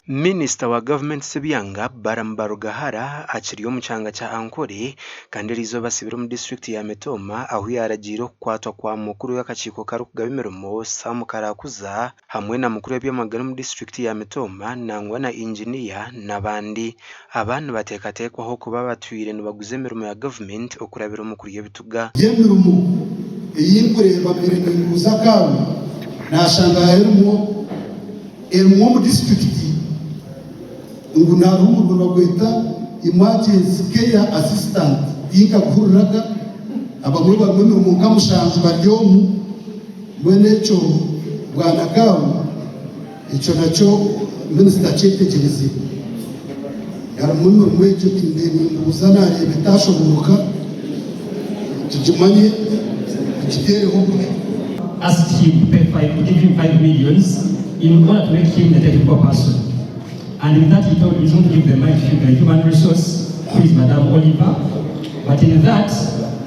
Minister wa Government Sebyanga Barambarugahara akiriyo mu cyanga cya Ankole kandi rizo basibira mu district ya Metoma aho yaragiro kwatwa kwa mukuru y'akaciko karukugabe Mirumo Sam Karakuza hamwe na mukuru y'byamagana mu district ya Metoma nangwa na engineer nabandi abantu batekatekwaho kuba batwire baguze Mirumo ya government okurabira umukuru y'ebituga Mirumo yinkureba mbere n'uzakawe nashanga harimo mu district ngunarumu rwagweta emergency care assistant yinka guhururaga abaguru bamwe mu kamushanzu baryomu mwenecho bwanagawo ico naco minister cyetegereze yaramuntu mwejo kindeni uzana rebetashoboka tujimanye kitereho asked him to give him 5 million in order to make him the technical person. And in that he told he's going to give the money to the human resource, who is Madame Oliver. But in that,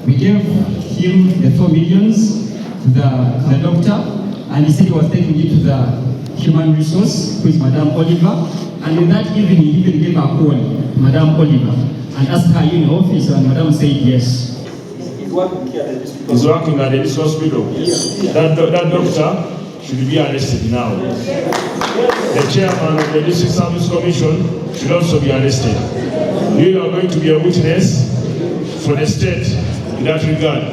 we gave him the 4 million to the doctor, and he said he was taking it to the human resource, who is Madame Oliver. And in that evening, he even gave a call to Madame Oliver and asked her in the office, and Madame said yes. He's working at this hospital. That doctor should be arrested now. The chairman of the District Service Commission should also be arrested. You are going to be a witness for the state in that regard.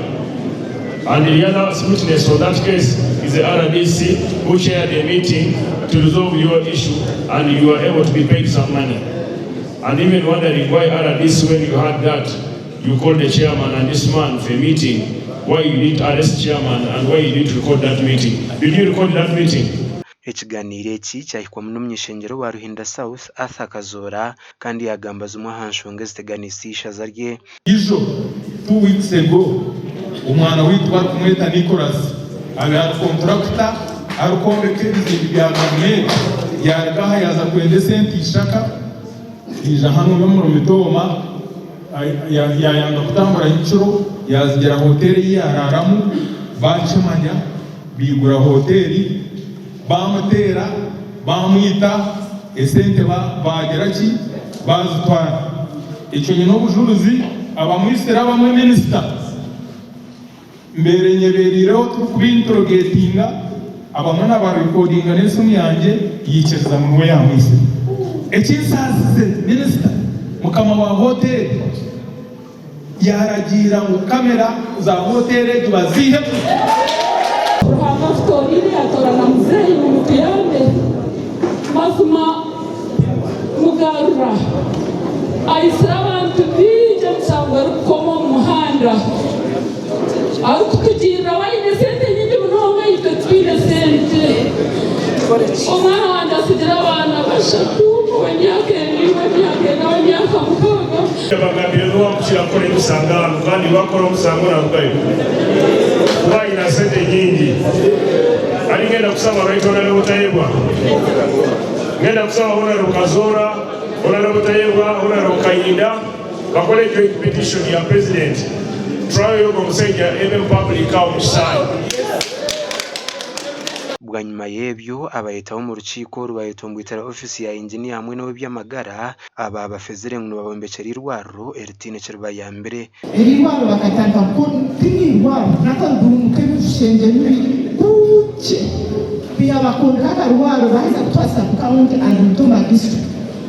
And the other witness for that case is the RDC, who chaired a meeting to resolve your issue, and you were able to be paid some money. And even wondering why RDC, when you had that, you called the chairman and this man for a meeting, why you didn't arrest chairman and why you didn't record that meeting. Did you record that meeting? Ekiganiro eki cyahikwa mu myishengero wa Ruhinda South Arthur Kazora kandi yagambaza umuhanshonge ziteganisisha zarye. Ijo 2 weeks ago umwana witwa kumweta Nicholas aga contractor arukombekeze ibyagamye yaragaha yaza kwende senti ishaka ija hano mu Mitoma yanga kutambura inshuro yazigera hoteli yararamu bacimanya bigura hoteli bamutera bamwita esente bageraki bazitwara icyo nyine ubujuruzi abamwisera bamwe minister mbere nyeberiro tukubintrogatinga abamwe n'aba recordinga n'isumi yanjye yikeza mu yamwise ekisazize minister mukama wa hoteli yaragira mu kamera za hoteli bazihe Ruhanga story atorana mzee mutiyande mazuma mugarura aisra abantu bije msangwa rukomo muhanda akukugira wayine sente nyingi munonga yitotwile sente omwana wanje asigira abana bashatu wanyaka mukoga bagambiriza wamushyira kuri musangano kandi bakora musangano rugayo kuba ina sente nyingi ari ngenda kusaba baito na lutayebwa ngenda kusaba ona rukazora ona lutayebwa ona rukayinda bakole joint petition ya president try yo kumsaidia public account side. Bwa nyuma y'ebyo abayitaho mu rukiko rubayitongwitara office ya engineer hamwe no byamagara aba bafezere ngo babombekera irwaro Ertine Kirba ya mbere irwaro bakatanga ko irwaro nakandumuke bishenge n'ubuke biya bakunda karwaro baza twasa count and Toma district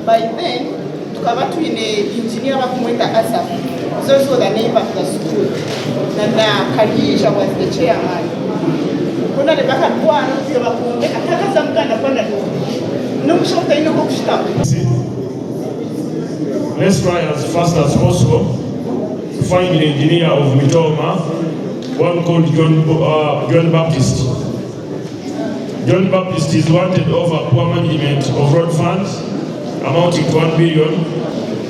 by then tukaba twine engineer bakumwenda asa so the neighbor of the school na Kalisha was the chairman. Let's try as fast as possible to find the engineer of Mitoma, one called John Baptist. John Baptist is wanted over poor management of road funds amounting to 1 billion.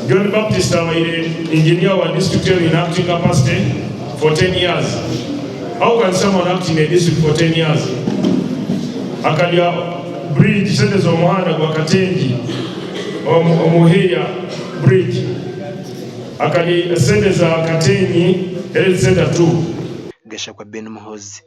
John Baptist is an engineer of district in acting capacity for 10 years. How can someone act in a district for 10 years? Akalia bridge sende zo muhanda gwa Katengi omuheya bridge akali sende za Katengi ele senda tu Gasha kwa Ben Muhozi.